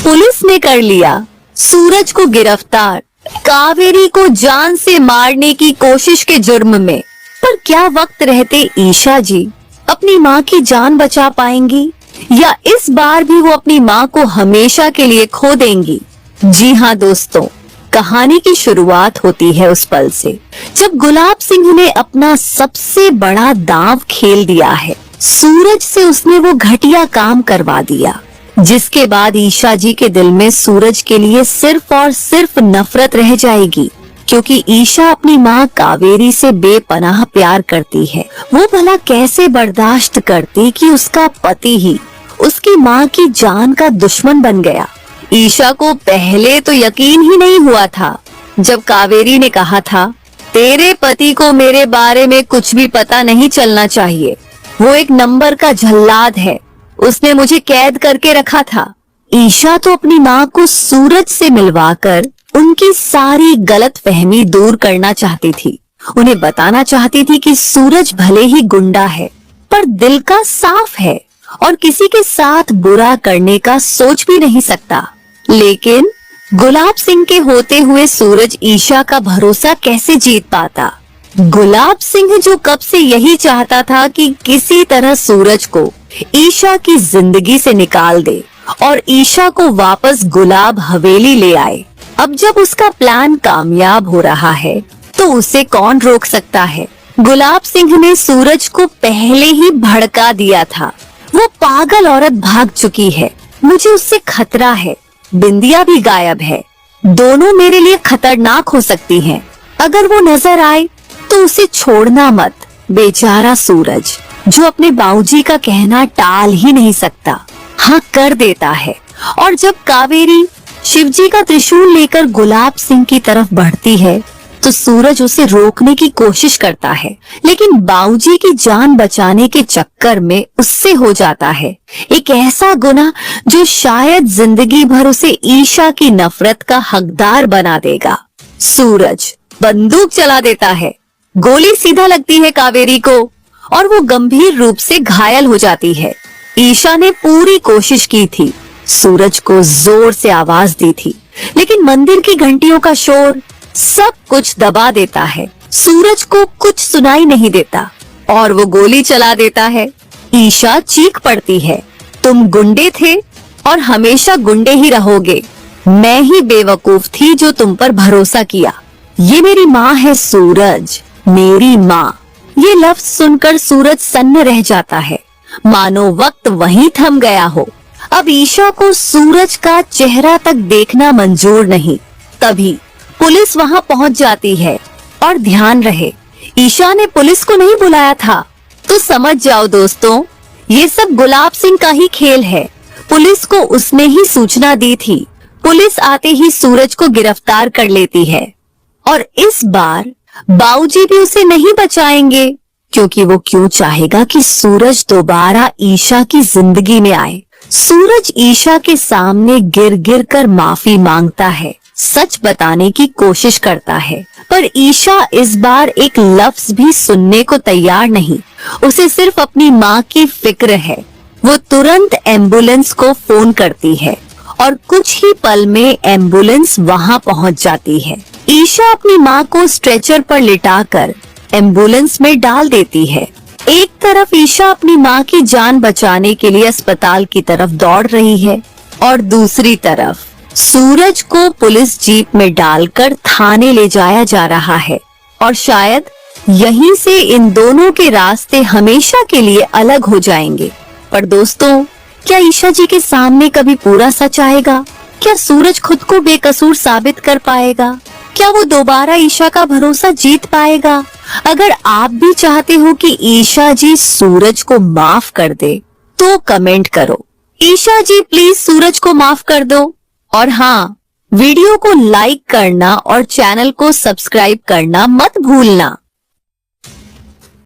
Police ने कर लिया सूरज को गिरफ्तार, कावेरी को जान से मारने की कोशिश के जुर्म में। पर क्या वक्त रहते ईशा जी अपनी माँ की जान बचा पाएंगी या इस बार भी वो अपनी माँ को हमेशा के लिए खो देंगी? जी हाँ दोस्तों, कहानी की शुरुआत होती है उस पल से जब गुलाब सिंह ने अपना सबसे बड़ा दांव खेल दिया है। सूरज से उसने वो घटिया काम करवा दिया जिसके बाद ईशा जी के दिल में सूरज के लिए सिर्फ और सिर्फ नफरत रह जाएगी, क्योंकि ईशा अपनी माँ कावेरी से बेपनाह प्यार करती है। वो भला कैसे बर्दाश्त करती कि उसका पति ही उसकी माँ की जान का दुश्मन बन गया। ईशा को पहले तो यकीन ही नहीं हुआ था जब कावेरी ने कहा था, तेरे पति को मेरे बारे में कुछ भी पता नहीं चलना चाहिए, वो एक नंबर का जल्लाद है, उसने मुझे कैद करके रखा था। ईशा तो अपनी माँ को सूरज से मिलवाकर उनकी सारी गलतफहमी दूर करना चाहती थी। उन्हें बताना चाहती थी कि सूरज भले ही गुंडा है पर दिल का साफ है और किसी के साथ बुरा करने का सोच भी नहीं सकता। लेकिन गुलाब सिंह के होते हुए सूरज ईशा का भरोसा कैसे जीत पाता? गुलाब सिंह जो कब से यही चाहता था कि किसी तरह सूरज को ईशा की जिंदगी से निकाल दे और ईशा को वापस गुलाब हवेली ले आए। अब जब उसका प्लान कामयाब हो रहा है तो उसे कौन रोक सकता है? गुलाब सिंह ने सूरज को पहले ही भड़का दिया था। वो पागल औरत भाग चुकी है, मुझे उससे खतरा है, बिंदिया भी गायब है, दोनों मेरे लिए खतरनाक हो सकती हैं। अगर वो नजर आए तो उसे छोड़ना मत। बेचारा सूरज जो अपने बाबूजी का कहना टाल ही नहीं सकता, हाँ कर देता है। और जब कावेरी शिवजी का त्रिशूल लेकर गुलाब सिंह की तरफ बढ़ती है तो सूरज उसे रोकने की कोशिश करता है, लेकिन बाबूजी की जान बचाने के चक्कर में उससे हो जाता है एक ऐसा गुनाह जो शायद जिंदगी भर उसे ईशा की नफरत का हकदार बना देगा। सूरज बंदूक चला देता है, गोली सीधा लगती है कावेरी को और वो गंभीर रूप से घायल हो जाती है। ईशा ने पूरी कोशिश की थी, सूरज को जोर से आवाज दी थी, लेकिन मंदिर की घंटियों का शोर सब कुछ दबा देता है। सूरज को कुछ सुनाई नहीं देता और वो गोली चला देता है। ईशा चीख पड़ती है, तुम गुंडे थे और हमेशा गुंडे ही रहोगे। मैं ही बेवकूफ थी जो तुम पर भरोसा किया। ये मेरी माँ है सूरज, मेरी माँ। ये लफ्ज सुनकर सूरज सन्न रह जाता है, मानो वक्त वहीं थम गया हो। अब ईशा को सूरज का चेहरा तक देखना मंजूर नहीं। तभी पुलिस वहां पहुंच जाती है और ध्यान रहे, ईशा ने पुलिस को नहीं बुलाया था। तो समझ जाओ दोस्तों, ये सब गुलाब सिंह का ही खेल है। पुलिस को उसने ही सूचना दी थी। पुलिस आते ही सूरज को गिरफ्तार कर लेती है और इस बार बाबूजी भी उसे नहीं बचाएंगे, क्योंकि वो क्यों चाहेगा कि सूरज दोबारा ईशा की जिंदगी में आए। सूरज ईशा के सामने गिर गिर कर माफी मांगता है, सच बताने की कोशिश करता है, पर ईशा इस बार एक लफ्ज भी सुनने को तैयार नहीं। उसे सिर्फ अपनी माँ की फिक्र है। वो तुरंत एम्बुलेंस को फोन करती है और कुछ ही पल में एम्बुलेंस वहां पहुंच जाती है। ईशा अपनी माँ को स्ट्रेचर पर लिटाकर एम्बुलेंस में डाल देती है। एक तरफ ईशा अपनी माँ की जान बचाने के लिए अस्पताल की तरफ दौड़ रही है और दूसरी तरफ सूरज को पुलिस जीप में डालकर थाने ले जाया जा रहा है और शायद यहीं से इन दोनों के रास्ते हमेशा के लिए अलग हो जाएंगे। पर दोस्तों, क्या ईशा जी के सामने कभी पूरा सच आएगा? क्या सूरज खुद को बेकसूर साबित कर पाएगा? क्या वो दोबारा ईशा का भरोसा जीत पाएगा? अगर आप भी चाहते हो कि ईशा जी सूरज को माफ कर दे तो कमेंट करो, ईशा जी प्लीज सूरज को माफ कर दो। और हाँ, वीडियो को लाइक करना और चैनल को सब्सक्राइब करना मत भूलना।